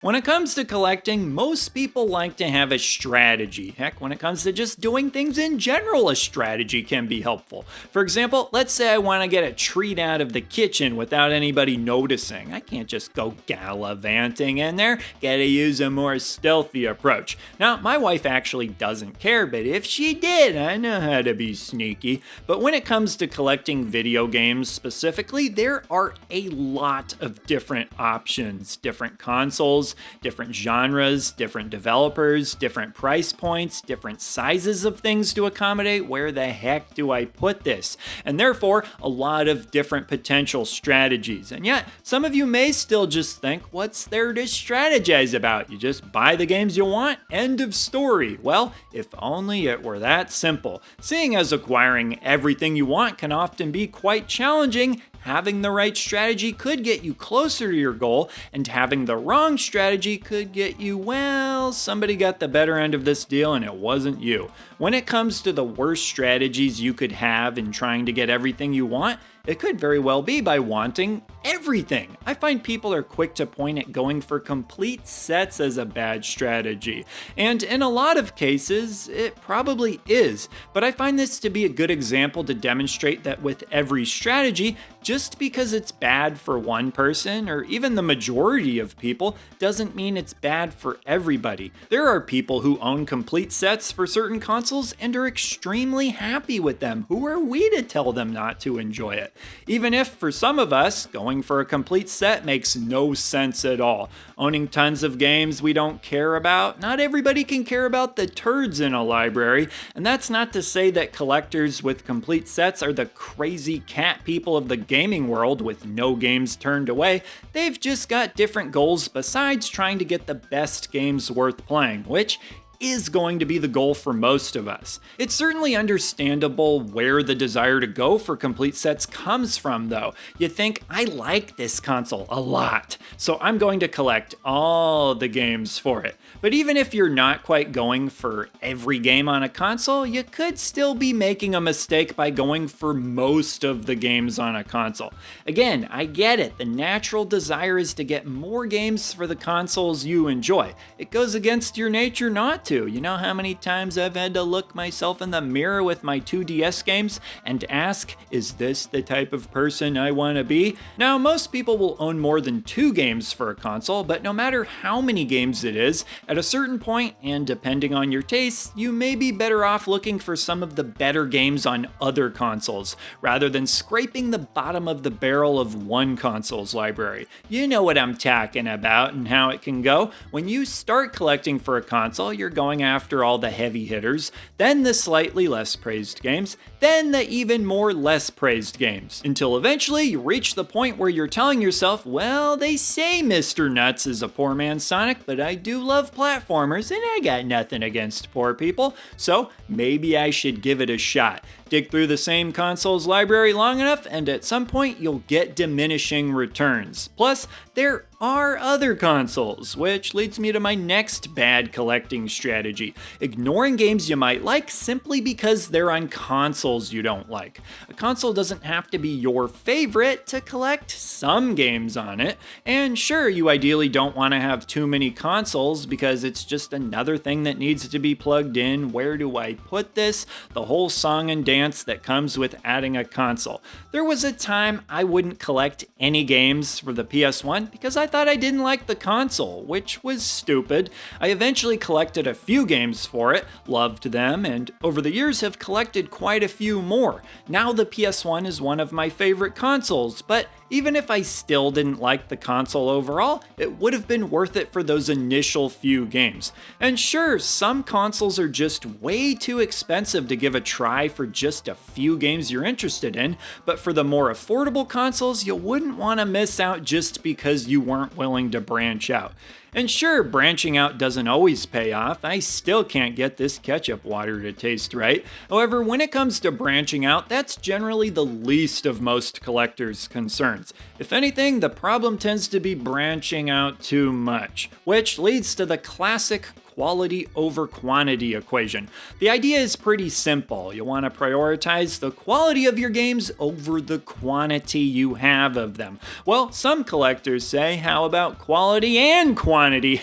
When it comes to collecting, most people like to have a strategy. Heck, when it comes to just doing things in general, a strategy can be helpful. For example, let's say I want to get a treat out of the kitchen without anybody noticing. I can't just go gallivanting in there. Gotta use a more stealthy approach. Now, my wife actually doesn't care, but if she did, I know how to be sneaky. But when it comes to collecting video games specifically, there are a lot of different options, different consoles, different genres, different developers, different price points, different sizes of things to accommodate. Where the heck do I put this? And therefore, a lot of different potential strategies. And yet, some of you may still just think, what's there to strategize about? You just buy the games you want, end of story. Well, if only it were that simple. Seeing as acquiring everything you want can often be quite challenging, having the right strategy could get you closer to your goal, and having the wrong strategy could get you, well, somebody got the better end of this deal and it wasn't you. When it comes to the worst strategies you could have in trying to get everything you want, it could very well be by wanting everything. I find people are quick to point at going for complete sets as a bad strategy. And in a lot of cases, it probably is. But I find this to be a good example to demonstrate that with every strategy, just because it's bad for one person or even the majority of people doesn't mean it's bad for everybody. There are people who own complete sets for certain consoles and are extremely happy with them. Who are we to tell them not to enjoy it? Even if, for some of us, going for a complete set makes no sense at all. Owning tons of games we don't care about, not everybody can care about the turds in a library, and that's not to say that collectors with complete sets are the crazy cat people of the gaming world with no games turned away. They've just got different goals besides trying to get the best games worth playing, which is going to be the goal for most of us. It's certainly understandable where the desire to go for complete sets comes from, though. You think, I like this console a lot, so I'm going to collect all the games for it. But even if you're not quite going for every game on a console, you could still be making a mistake by going for most of the games on a console. Again, I get it. The natural desire is to get more games for the consoles you enjoy. It goes against your nature not to. You know how many times I've had to look myself in the mirror with my 2DS games and ask, is this the type of person I want to be? Now, most people will own more than 2 games for a console, but no matter how many games it is, at a certain point, and depending on your tastes, you may be better off looking for some of the better games on other consoles, rather than scraping the bottom of the barrel of one console's library. You know what I'm talking about and how it can go. When you start collecting for a console, you're going after all the heavy hitters, then the slightly less praised games, then the even more less praised games, until eventually you reach the point where you're telling yourself, well, they say Mr. Nuts is a poor man's Sonic, but I do love platformers and I got nothing against poor people, so maybe I should give it a shot. Dig through the same console's library long enough, and at some point you'll get diminishing returns. Plus, there are other consoles, which leads me to my next bad collecting strategy: ignoring games you might like simply because they're on consoles you don't like. A console doesn't have to be your favorite to collect some games on it, and sure, you ideally don't want to have too many consoles because it's just another thing that needs to be plugged in. Where do I put this? The whole song and dance that comes with adding a console. There was a time I wouldn't collect any games for the PS1 because I thought I didn't like the console, which was stupid. I eventually collected a few games for it, loved them, and over the years have collected quite a few more. Now the PS1 is one of my favorite consoles, but even if I still didn't like the console overall, it would have been worth it for those initial few games. And sure, some consoles are just way too expensive to give a try for just a few games you're interested in, but for the more affordable consoles, you wouldn't want to miss out just because you weren't willing to branch out. And sure, branching out doesn't always pay off. I still can't get this ketchup water to taste right. However, when it comes to branching out, that's generally the least of most collectors' concerns. If anything, the problem tends to be branching out too much, which leads to the classic quality over quantity equation. The idea is pretty simple. You want to prioritize the quality of your games over the quantity you have of them. Well, some collectors say, how about quality and quantity?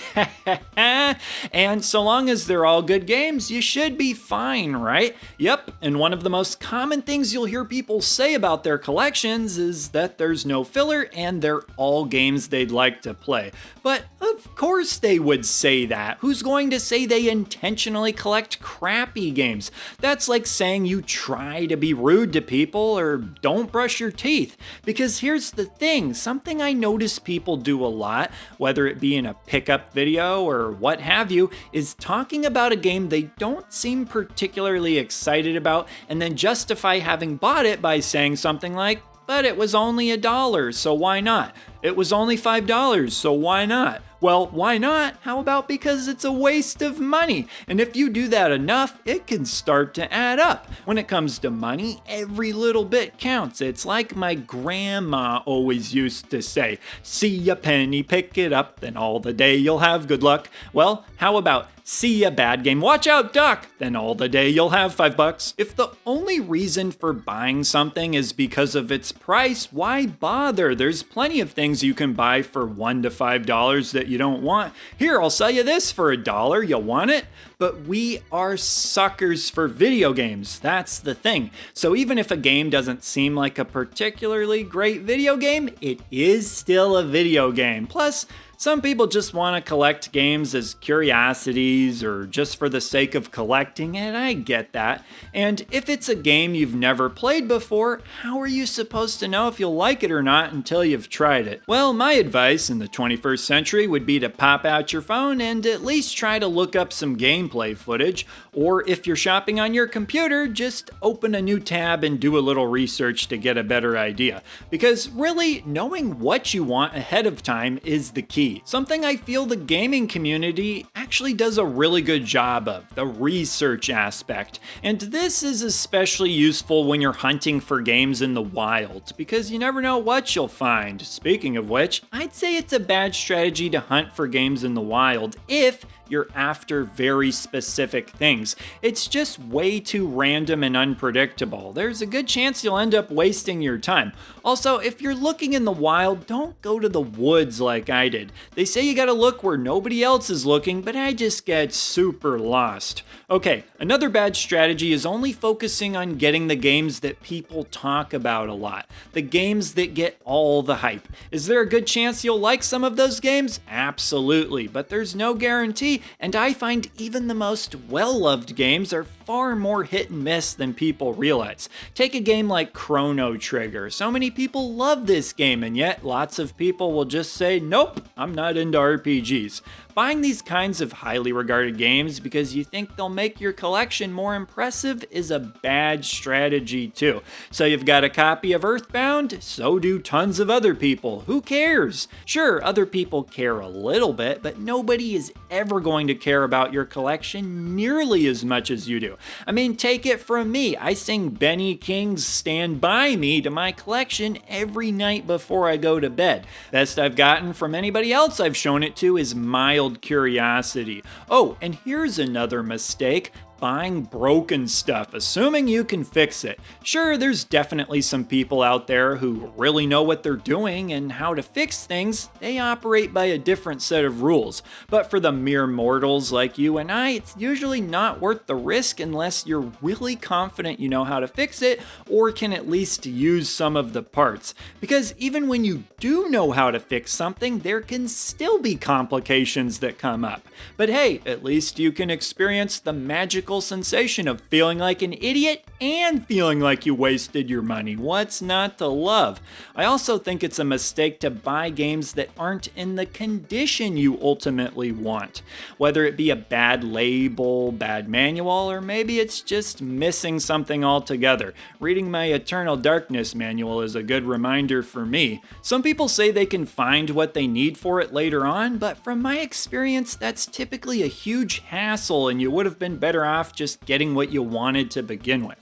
And so long as they're all good games, you should be fine, right? Yep, and one of the most common things you'll hear people say about their collections is that there's no filler and they're all games they'd like to play. But of course they would say that. Who's going to say they intentionally collect crappy games? That's like saying you try to be rude to people or don't brush your teeth. Because here's the thing, something I notice people do a lot, whether it be in a pickup video or what have you, is talking about a game they don't seem particularly excited about and then justify having bought it by saying something like, but it was only $1, so why not? It was only $5, so why not? Well, why not? How about because it's a waste of money? And if you do that enough, it can start to add up. When it comes to money, every little bit counts. It's like my grandma always used to say, see a penny, pick it up, then all the day you'll have good luck. Well, how about see a bad game, watch out, duck, then all the day you'll have $5. If the only reason for buying something is because of its price, why bother? There's plenty of things you can buy for $1 to $5 that you don't want. Here, I'll sell you this for $1. You want it? But we are suckers for video games. That's the thing. So even if a game doesn't seem like a particularly great video game, it is still a video game. Plus, some people just want to collect games as curiosities or just for the sake of collecting, and I get that. And if it's a game you've never played before, how are you supposed to know if you'll like it or not until you've tried it? Well, my advice in the 21st century would be to pop out your phone and at least try to look up some gameplay footage, or if you're shopping on your computer, just open a new tab and do a little research to get a better idea. Because really, knowing what you want ahead of time is the key. Something I feel the gaming community actually does a really good job of, the research aspect. And this is especially useful when you're hunting for games in the wild, because you never know what you'll find. Speaking of which, I'd say it's a bad strategy to hunt for games in the wild if you're after very specific things. It's just way too random and unpredictable. There's a good chance you'll end up wasting your time. Also, if you're looking in the wild, don't go to the woods like I did. They say you gotta look where nobody else is looking, but I just get super lost. Okay, another bad strategy is only focusing on getting the games that people talk about a lot. The games that get all the hype. Is there a good chance you'll like some of those games? Absolutely, but there's no guarantee, and I find even the most well-loved games are far more hit and miss than people realize. Take a game like Chrono Trigger. So many people love this game, and yet lots of people will just say, nope, I'm not into RPGs. Buying these kinds of highly regarded games because you think they'll make your collection more impressive is a bad strategy too. So you've got a copy of Earthbound, so do tons of other people. Who cares? Sure, other people care a little bit, but nobody is ever going to care about your collection nearly as much as you do. I mean, take it from me. I sing Benny King's Stand By Me to my collection every night before I go to bed. Best I've gotten from anybody else I've shown it to is mild curiosity. Oh, and here's another mistake. Buying broken stuff, assuming you can fix it. Sure, there's definitely some people out there who really know what they're doing and how to fix things. They operate by a different set of rules. But for the mere mortals like you and I, it's usually not worth the risk unless you're really confident you know how to fix it or can at least use some of the parts. Because even when you do know how to fix something, there can still be complications that come up. But hey, at least you can experience the magical sensation of feeling like an idiot and feeling like you wasted your money. What's not to love? I also think it's a mistake to buy games that aren't in the condition you ultimately want. Whether it be a bad label, bad manual, or maybe it's just missing something altogether. Reading my Eternal Darkness manual is a good reminder for me. Some people say they can find what they need for it later on, but from my experience, that's typically a huge hassle and you would have been better off just getting what you wanted to begin with.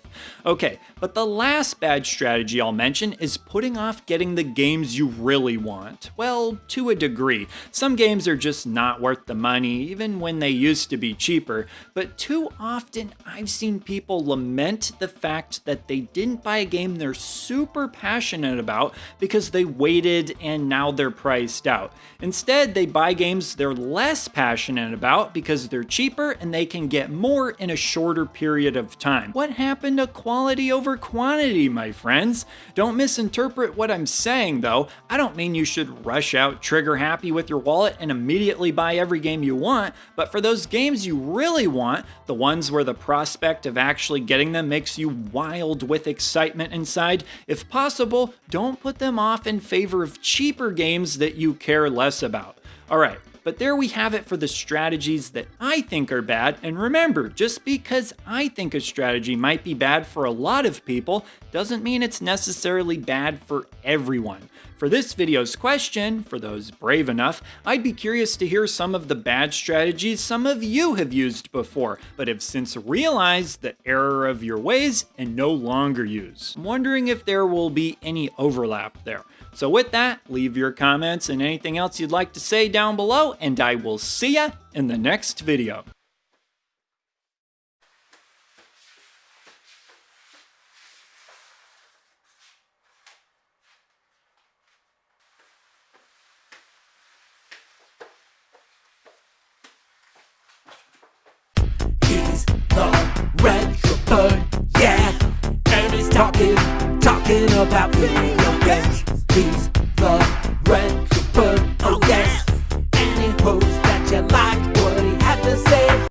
Okay, but the last bad strategy I'll mention is putting off getting the games you really want. Well, to a degree. Some games are just not worth the money, even when they used to be cheaper, but too often I've seen people lament the fact that they didn't buy a game they're super passionate about because they waited and now they're priced out. Instead, they buy games they're less passionate about because they're cheaper and they can get more in a shorter period of time. What happened to quality over quantity, my friends? Don't misinterpret what I'm saying though. I don't mean you should rush out trigger happy with your wallet and immediately buy every game you want, but for those games you really want, the ones where the prospect of actually getting them makes you wild with excitement inside, if possible, don't put them off in favor of cheaper games that you care less about. Alright, but there we have it for the strategies that I think are bad, and remember, just because I think a strategy might be bad for a lot of people, doesn't mean it's necessarily bad for everyone. For this video's question, for those brave enough, I'd be curious to hear some of the bad strategies some of you have used before, but have since realized the error of your ways and no longer use. I'm wondering if there will be any overlap there. So with that, leave your comments and anything else you'd like to say down below, and I will see ya in the next video. He's the red bird, yeah. And he's talking about video games. He's the red